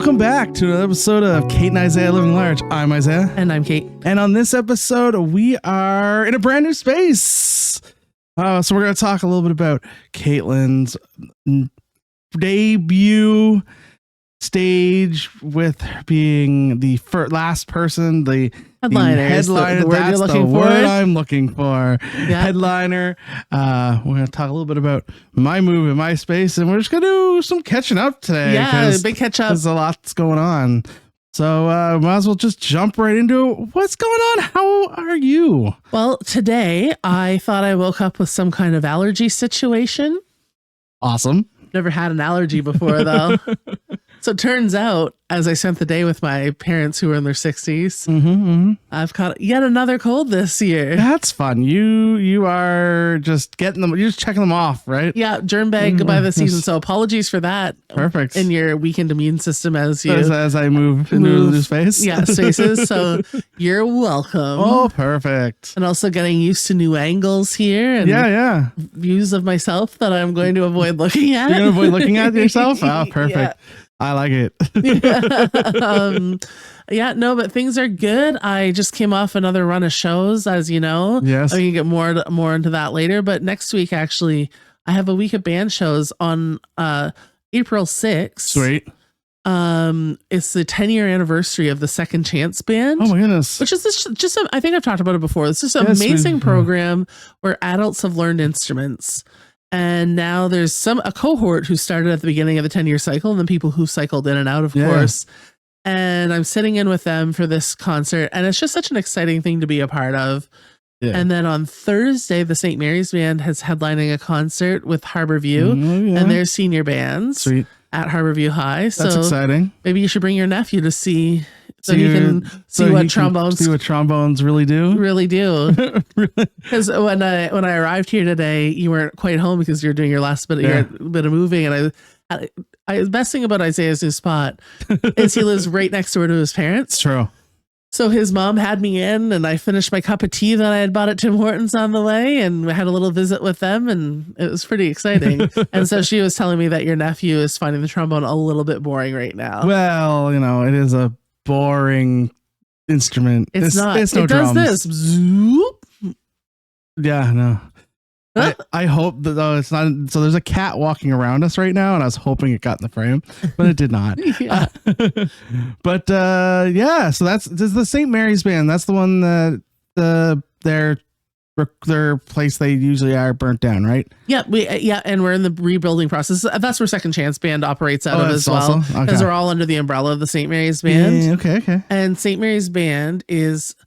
Welcome back to another episode of Kate and Isaiah Living Large. I'm Isaiah. And I'm Kate. And on this episode, we are in a brand new space. So we're going to talk a little bit about Caitlin's debut stage with being the last person, the headliner. The word That's you're the looking word for. I'm looking for. Yeah. Headliner. We're going to talk a little bit about my move in my space, and we're just going to do some catching up today. Yeah, big catch up. There's a lot that's going on. So might as well just jump right into it. What's going on? How are you? Well, today I thought I woke up with some kind of allergy situation. Awesome. Never had an allergy before, though. So it turns out, as I spent the day with my parents who were in their 60s, I've caught yet another cold this year. That's fun. You are just getting them. You're just checking them off, right? Yeah, germ bag by the season. So apologies for that. Perfect. In your weakened immune system as I move into the space. Yeah, spaces. So you're welcome. Oh, perfect. And also getting used to new angles here. And Yeah. views of myself that I'm going to avoid looking at. You're going to avoid looking at yourself? Oh, perfect. Yeah. I like it. But things are good. I just came off another run of shows, as you know. Yes. I can get more into that later. But next week, actually, I have a week of band shows on April 6th. Sweet. It's the 10-year anniversary of the Second Chance Band. Oh my goodness. Which is I think I've talked about it before. It's just an amazing program where adults have learned instruments. And now there's a cohort who started at the beginning of the 10-year cycle, and then people who cycled in and out, of course. And I'm sitting in with them for this concert, and it's just such an exciting thing to be a part of. Yeah. And then on Thursday, the St. Mary's Band has headlining a concert with Harborview and their senior bands. Sweet. At Harborview High. That's exciting. Maybe you should bring your nephew to see he can see what trombones really do. Really do. Because when I arrived here today, you weren't quite home because you're doing your last bit of moving, and the best thing about Isaiah's new spot is he lives right next door to his parents. True. So his mom had me in, and I finished my cup of tea that I had bought at Tim Hortons on the way, and we had a little visit with them, and it was pretty exciting. And so she was telling me that your nephew is finding the trombone a little bit boring right now. Well, it is a boring instrument. It's not. It's no it drums. does this. Zoop. Yeah, no. I hope that it's not. So there's a cat walking around us right now, and I was hoping it got in the frame, but it did not. So this is the St. Mary's Band. That's the one that their place they usually are burnt down, right? Yeah, and we're in the rebuilding process. That's where Second Chance Band operates out of as well, because we're all under the umbrella of the St. Mary's Band. Yeah, okay. And St. Mary's Band is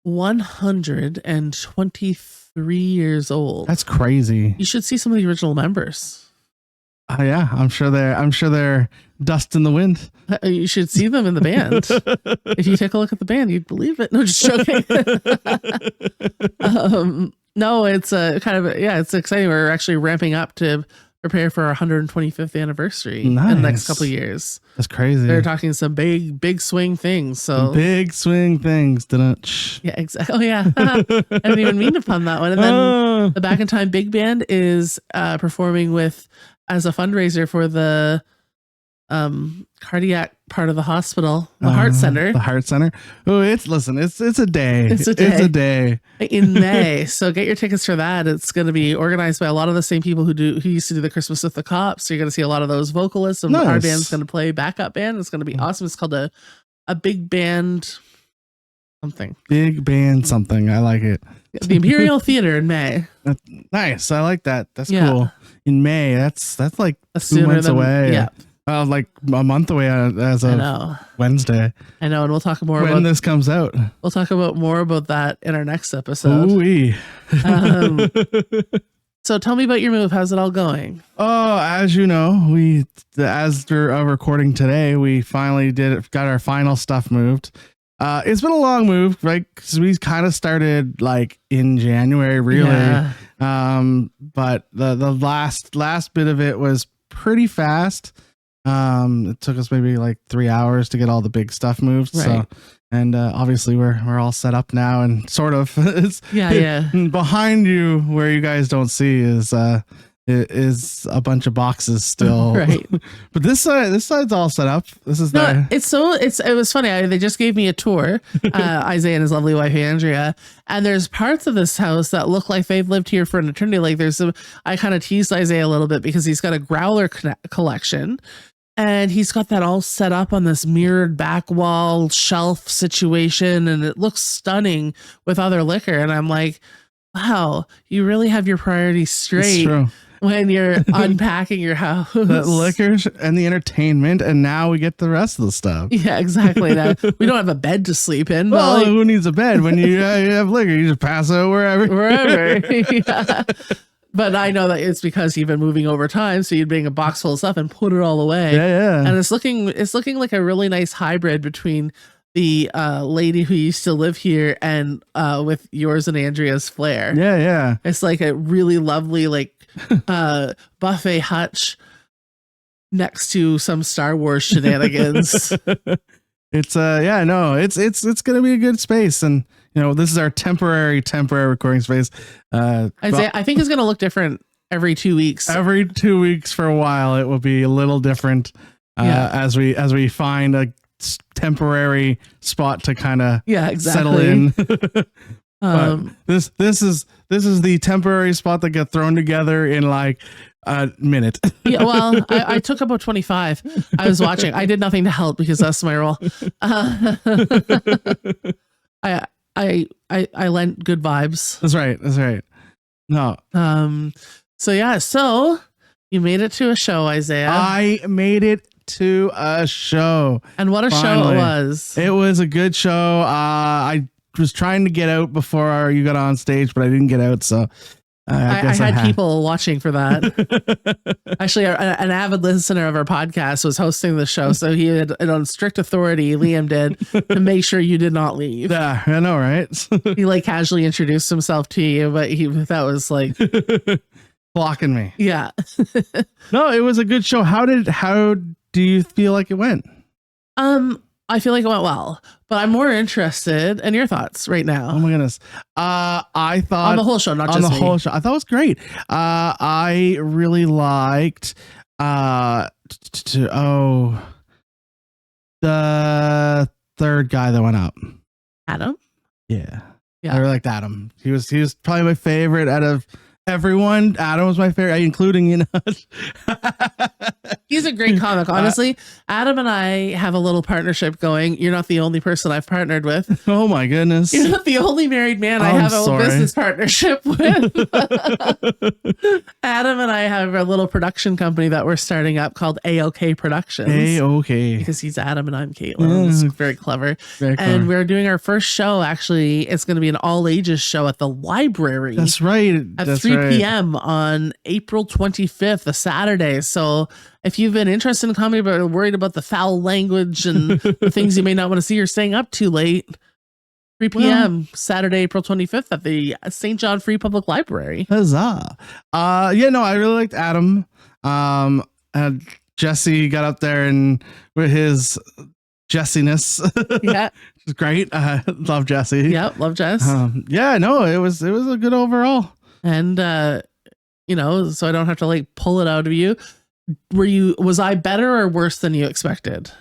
123 years old. That's crazy. You should see some of the original members. Oh yeah, I'm sure they're dust in the wind. You should see them in the band. If you take a look at the band, you'd believe it. No, just joking. No, it's it's exciting. We're actually ramping up to prepare for our 125th anniversary in the next couple of years. That's crazy. They're talking some big swing things. So big swing things. Yeah, exactly. Oh yeah. I didn't even mean to pun that one. And then the Back in Time Big Band is performing as a fundraiser for the cardiac part of the hospital, the heart center. The heart center. Oh, it's a day. It's a day in May. So get your tickets for that. It's going to be organized by a lot of the same people who used to do the Christmas with the Cops. So you're going to see a lot of those vocalists, and our band's going to play backup band. It's going to be awesome. It's called a big band something. Big band something. I like it. The Imperial Theater in May. Nice. I like that. That's cool. In May. That's like 2 months away. Yeah. Like a month away as of Wednesday. I know, and we'll talk more when this comes out. We'll talk more about that in our next episode. Ooh-wee. So tell me about your move. How's it all going? Oh, as you know, as we're recording today, we finally got our final stuff moved. It's been a long move, right? Because we kind of started like in January, really. Yeah. But the last bit of it was pretty fast. It took us maybe like 3 hours to get all the big stuff moved. Right. So, and obviously we're all set up now, and sort of it's behind you where you guys don't see is is a bunch of boxes still. Right. But this side's all set up. This is it was funny. They just gave me a tour, Isaiah and his lovely wife Andrea, and there's parts of this house that look like they've lived here for an eternity. Like I kind of teased Isaiah a little bit because he's got a growler collection. And he's got that all set up on this mirrored back wall shelf situation. And it looks stunning with other liquor. And I'm like, wow, you really have your priorities straight when you're unpacking your house. The liquor and the entertainment. And now we get the rest of the stuff. Yeah, exactly. Now, we don't have a bed to sleep in. Well, like, who needs a bed when you have liquor? You just pass out wherever. Yeah. But I know that it's because you've been moving over time, so you'd bring a box full of stuff and put it all away. Yeah. And it's looking like a really nice hybrid between the lady who used to live here and with yours and Andrea's flair. Yeah. It's like a really lovely buffet hutch next to some Star Wars shenanigans. It's it's gonna be a good space, and this is our temporary recording space. I think it's gonna look different every 2 weeks. Every 2 weeks for a while, it will be a little different as we find a temporary spot to kind of settle in. This is the temporary spot that got thrown together in like a minute. Yeah, well, I took about 25. I was watching. I did nothing to help because that's my role. I lent good vibes. That's right. No. So you made it to a show, Isaiah. I made it to a show. And what a show it was. It was a good show. I was trying to get out before you got on stage, but I didn't get out, so I had people watching for that. Actually, an avid listener of our podcast was hosting the show, so he had it on strict authority. Liam did to make sure you did not leave. Yeah, I know, right? He casually introduced himself to you, but that was like blocking me. Yeah. No, it was a good show. How do you feel like it went? I feel like it went well, but I'm more interested in your thoughts right now. Oh my goodness. I thought on the whole show, not just on the whole show. I thought it was great. I really liked the third guy that went up. Adam? Yeah. I really liked Adam. He was probably my favorite out of everyone. Adam was my favorite, including He's a great comic, honestly. Adam and I have a little partnership going. You're not the only person I've partnered with. Oh my goodness. You're not the only married man I have a business partnership with. Adam and I have a little production company that we're starting up called AOK Productions. AOK. Because he's Adam and I'm Caitlin. It's very clever. And we're doing our first show, actually. It's going to be an all ages show at the library. That's right. At 3 p.m. on April 25th, a Saturday. So if you've been interested in comedy but are worried about the foul language and the things you may not want to see or staying up too late, 3 p.m. Saturday, April 25th at the St. John Free Public Library. Huzzah. I really liked Adam. And Jesse got up there and with his Jessiness. Yeah. Which is great. Love Jesse. Yeah, love Jess. It was a good overall. And so I don't have to pull it out of you. Was I better or worse than you expected?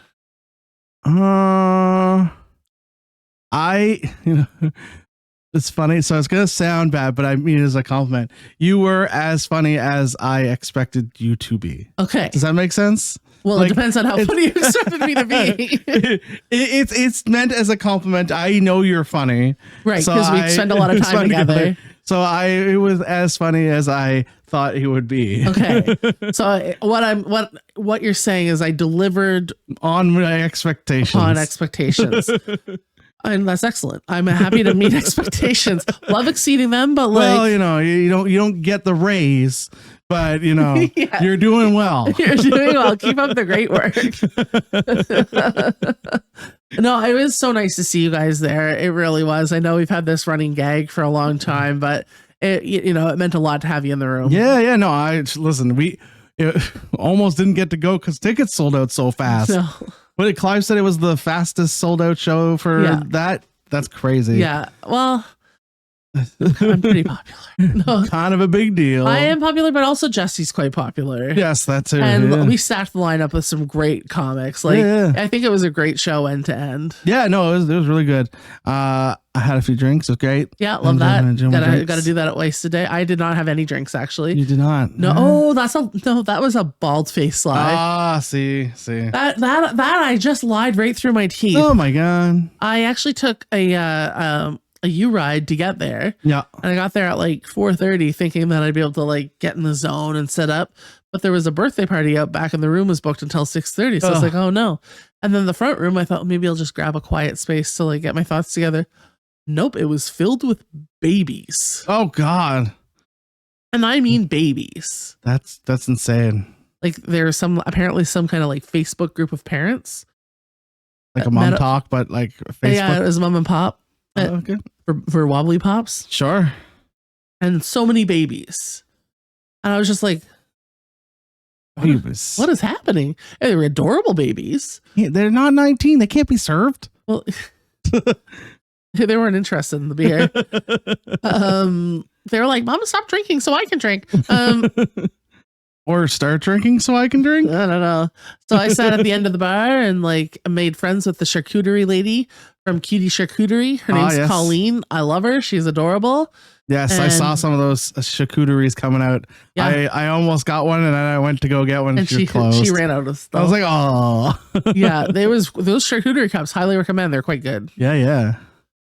It's funny. So it's going to sound bad, but I mean it as a compliment. You were as funny as I expected you to be. Okay. Does that make sense? Well, it depends on how funny you expected me to be. It's meant as a compliment. I know you're funny. Right, because we spend a lot of time together. So it was as funny as I thought he would be. Okay. So what you're saying is I delivered on my expectations. And that's excellent. I'm happy to meet expectations. Love exceeding them, but you don't get the raise, but yeah. You're doing well. You're doing well. Keep up the great work. No, it was so nice to see you guys there. It really was. I know we've had this running gag for a long time, but it meant a lot to have you in the room. Yeah. No, listen, it almost didn't get to go because tickets sold out so fast. No. But Clive said it was the fastest sold out show for that. That's crazy. Yeah. Well, I'm pretty popular. No, Kind of a big deal. I am popular, but also Jesse's quite popular. Yes, that's it. And we stacked the lineup with some great comics. Like, I think it was a great show end to end. Yeah, no, it was really good. I had a few drinks. It was great. Yeah, love that. Gotta do that at Waste today. I did not have any drinks, actually. You did not? No, that was a bald face lie. Ah, see. That I just lied right through my teeth. Oh my God. I actually took a U-Ride to get there. Yeah. And I got there at like 4:30 thinking that I'd be able to like get in the zone and set up. But there was a birthday party out back and the room was booked until 6:30. So I was like, oh no. And then the front room, I thought maybe I'll just grab a quiet space to like get my thoughts together. Nope. It was filled with babies. Oh God. And I mean babies. That's insane. Like there's apparently some kind of like Facebook group of parents. Like a mom talk, but like Facebook. Yeah, it was mom and pop. Okay. For wobbly pops. Sure. And so many babies. And I was just like, what is happening? And they were adorable babies. Yeah, they're not 19. They can't be served. Well, they weren't interested in the beer. They were like, Mama, stop drinking so I can drink. Or start drinking so I can drink? I don't know. So I sat at the end of the bar and like made friends with the charcuterie lady from Cutie Charcuterie. Her name's Colleen. I love her. She's adorable. Yes, I saw some of those charcuteries coming out. Yeah. I almost got one and then I went to go get one. And she ran out of stuff. I was like, oh. Yeah, those charcuterie cups, highly recommend. They're quite good. Yeah.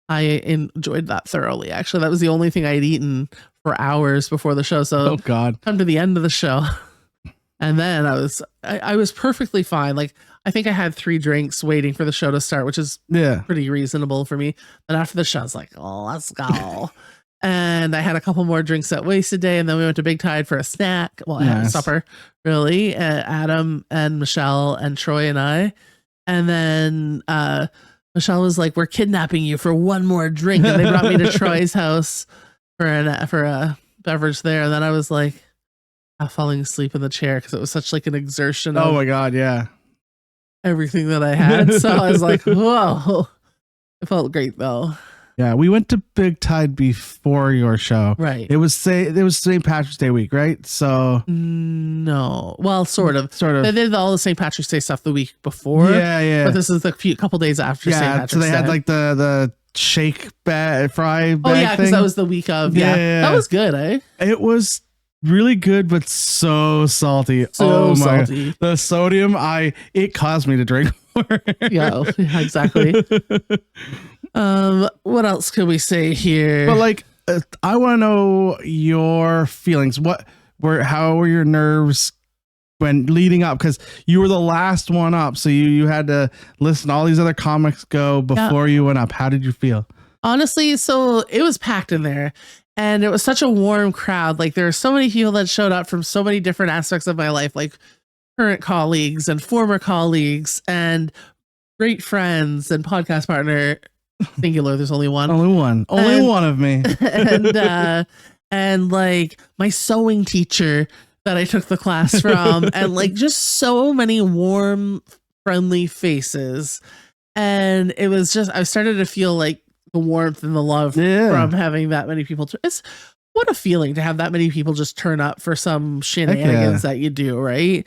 I enjoyed that thoroughly. Actually, that was the only thing I'd eaten for hours before the show. So oh God, come to the end of the show. And then I was perfectly fine. Like I think I had 3 drinks waiting for the show to start, which is pretty reasonable for me. But after the show, I was like, oh, let's go. And I had a couple more drinks at Wasted Day, and then we went to Big Tide for a snack. Well, I had a supper, really. Adam and Michelle and Troy and I. And then Michelle was like, we're kidnapping you for one more drink. And they brought me to Troy's house for a beverage there. And then I was like, falling asleep in the chair because it was such like an exertion. Oh my God, yeah. Everything that I had. So I was like, whoa. It felt great though. Yeah, we went to Big Tide before your show. Right. It was St. Patrick's Day week, right? So no. Well, sort of. They did all the St. Patrick's Day stuff the week before. Yeah. But this is couple days after St. Patrick's Day. So they had like the shake fry bag. Oh yeah, because that was the week of. Yeah. That was good, eh? It was really good, but so salty. Salty. God. The sodium, it caused me to drink more. Yeah, exactly. What else can we say here? But like, I want to know your feelings. How were your nerves when leading up? Because you were the last one up, so you had to listen to all these other comics go before you went up. How did you feel? Honestly, so it was packed in there. And it was such a warm crowd. Like there are so many people that showed up from so many different aspects of my life, like current colleagues and former colleagues and great friends and podcast partner. Singular. There's only one. Only one of me. And like my sewing teacher that I took the class from, and like just so many warm, friendly faces. And it was just, I started to feel like the warmth and the love from having that many people. It's what a feeling to have that many people just turn up for some shenanigans that you do, right?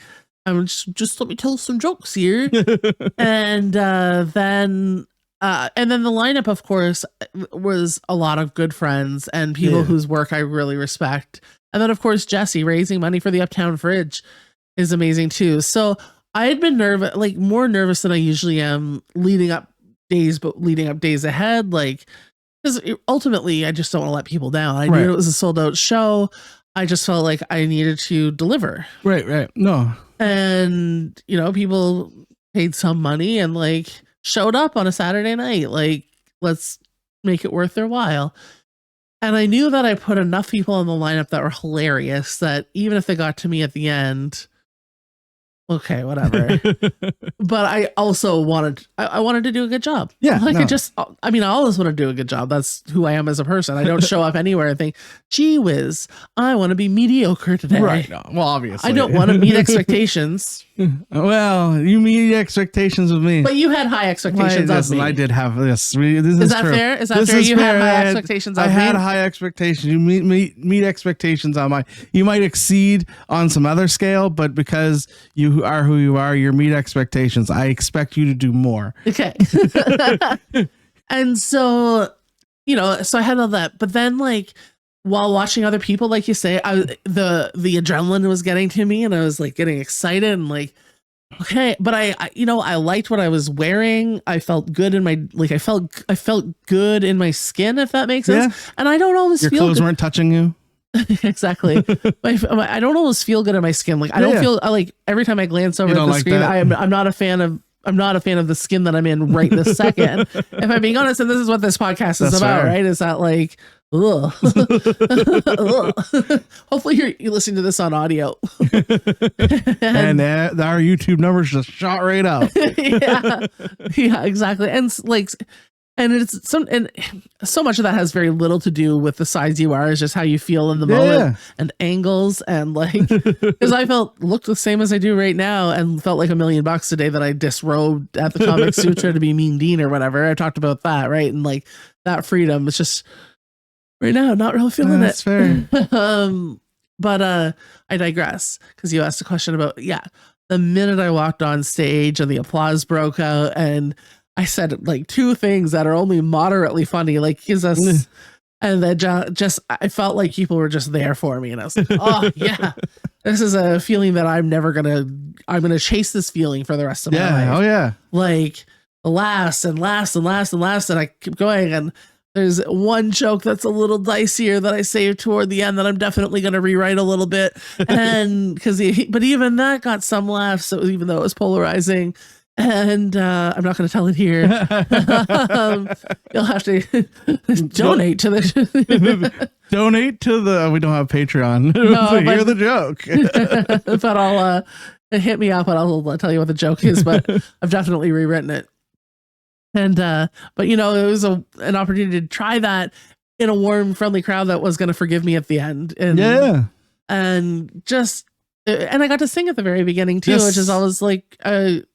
Just let me tell some jokes here. And then the lineup, of course, was a lot of good friends and people whose work I really respect. And then, of course, Jesse raising money for the Uptown Fridge is amazing too. So I had been more nervous than I usually am leading up days ahead, like, because ultimately I just don't want to let people down. I knew it was a sold out show. I just felt like I needed to deliver. Right. No. And, people paid some money and like showed up on a Saturday night. Like, let's make it worth their while. And I knew that I put enough people on the lineup that were hilarious that even if they got to me at the end, okay, whatever. But I also wanted to do a good job. Yeah. I always want to do a good job. That's who I am as a person. I don't show up anywhere and think, gee whiz, I want to be mediocre today. Right. No. Well, obviously. I don't want to meet expectations. Well, you meet expectations with me. But you had high expectations of me. I did have this. Is that fair? Is that fair? You had high expectations of me? I had high expectations. You meet expectations on my. You might exceed on some other scale, but because you are who you are, you meet expectations. I expect you to do more. Okay. And so, so I had all that. But then, like, while watching other people, like you say, the adrenaline was getting to me, and I was like getting excited and like, okay. But I liked what I was wearing. I felt good in my I felt good in my skin, if that makes sense. Yeah. And I don't always feel your clothes weren't touching you. Exactly. I don't always feel good in my skin. Like I don't feel like every time I glance over at the screen, I'm not a fan of. I'm not a fan of the skin that I'm in right this second. If I'm being honest, and this is what this podcast is about, right? Is that like, ugh. Hopefully you're listening to this on audio. and our YouTube numbers just shot right up. Yeah, exactly. And like, and it's so much of that has very little to do with the size you are. It's just how you feel in the moment and angles and like, because I looked the same as I do right now and felt like $1 million today that I disrobed at the Comic Sutra to be Mean Dean or whatever. I talked about that, right? And like that freedom, it's just right now, not really feeling That's fair. But I digress because you asked a question about, the minute I walked on stage and the applause broke out and I said like two things that are only moderately funny, like and then just I felt like people were just there for me, and I was like, oh yeah, this is a feeling that I'm gonna chase this feeling for the rest of my life. Oh yeah, like last and last and last and last, and I keep going. And there's one joke that's a little dicier that I saved toward the end that I'm definitely gonna rewrite a little bit, and but even that got some laughs, so even though it was polarizing. And I'm not going to tell it here. You'll have to donate to the. Donate to the. We don't have Patreon to hear the joke. But I'll hit me up and I'll tell you what the joke is. But I've definitely rewritten it. And but it was an opportunity to try that in a warm, friendly crowd that was going to forgive me at the end. And and just. And I got to sing at the very beginning too, which is always like, for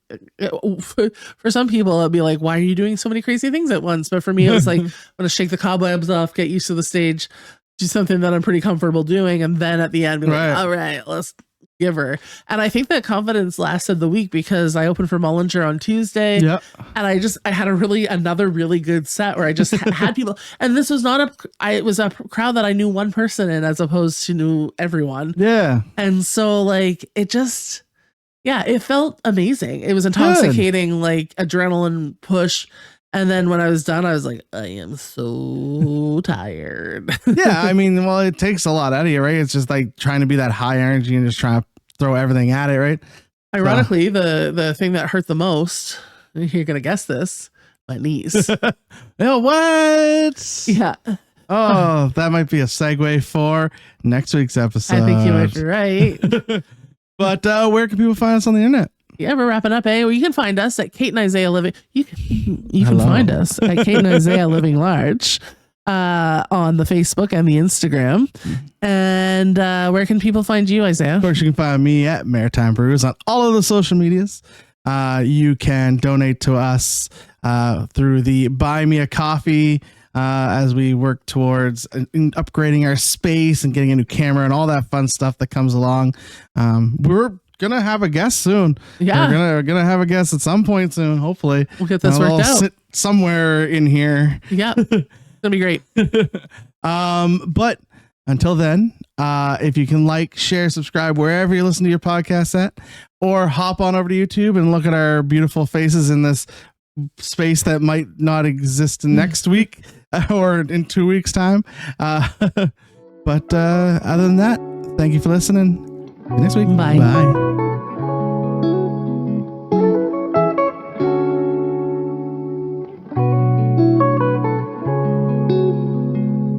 some people it'd be like, why are you doing so many crazy things at once? But for me, it was like, I'm going to shake the cobwebs off, get used to the stage, do something that I'm pretty comfortable doing. And then at the end, be like, all right, let's give her. And I think that confidence lasted the week because I opened for Mullinger on Tuesday. Yep. And I had another really good set where I just had people. And this was it was a crowd that I knew one person in as opposed to knew everyone. Yeah. And so like, it just, it felt amazing. It was intoxicating, like adrenaline push. And then when I was done, I was like, I am so tired. Yeah, I mean, well, it takes a lot out of you, right? It's just like trying to be that high energy and just trying to throw everything at it, right? Ironically, the thing that hurt the most, you're going to guess this, my knees. Oh, what? Yeah. Oh, that might be a segue for next week's episode. I think you might be right. But where can people find us on the internet? Yeah, we're wrapping up, eh? Well, you can find us at Kate and Isaiah Living. You can find us at Kate and Isaiah Living Large on the Facebook and the Instagram. And where can people find you, Isaiah? Of course, you can find me at Maritime Brews on all of the social medias. You can donate to us through the Buy Me a Coffee as we work towards upgrading our space and getting a new camera and all that fun stuff that comes along. We're gonna have a guest soon. Yeah, we're gonna have a guest at some point soon. Hopefully, we'll get this worked out. Sit somewhere in here. Yeah, it's gonna be great. But until then, if you can share, subscribe wherever you listen to your podcast at, or hop on over to YouTube and look at our beautiful faces in this space that might not exist next week or in 2 weeks' time. But other than that, thank you for listening. Next week. Bye. Bye.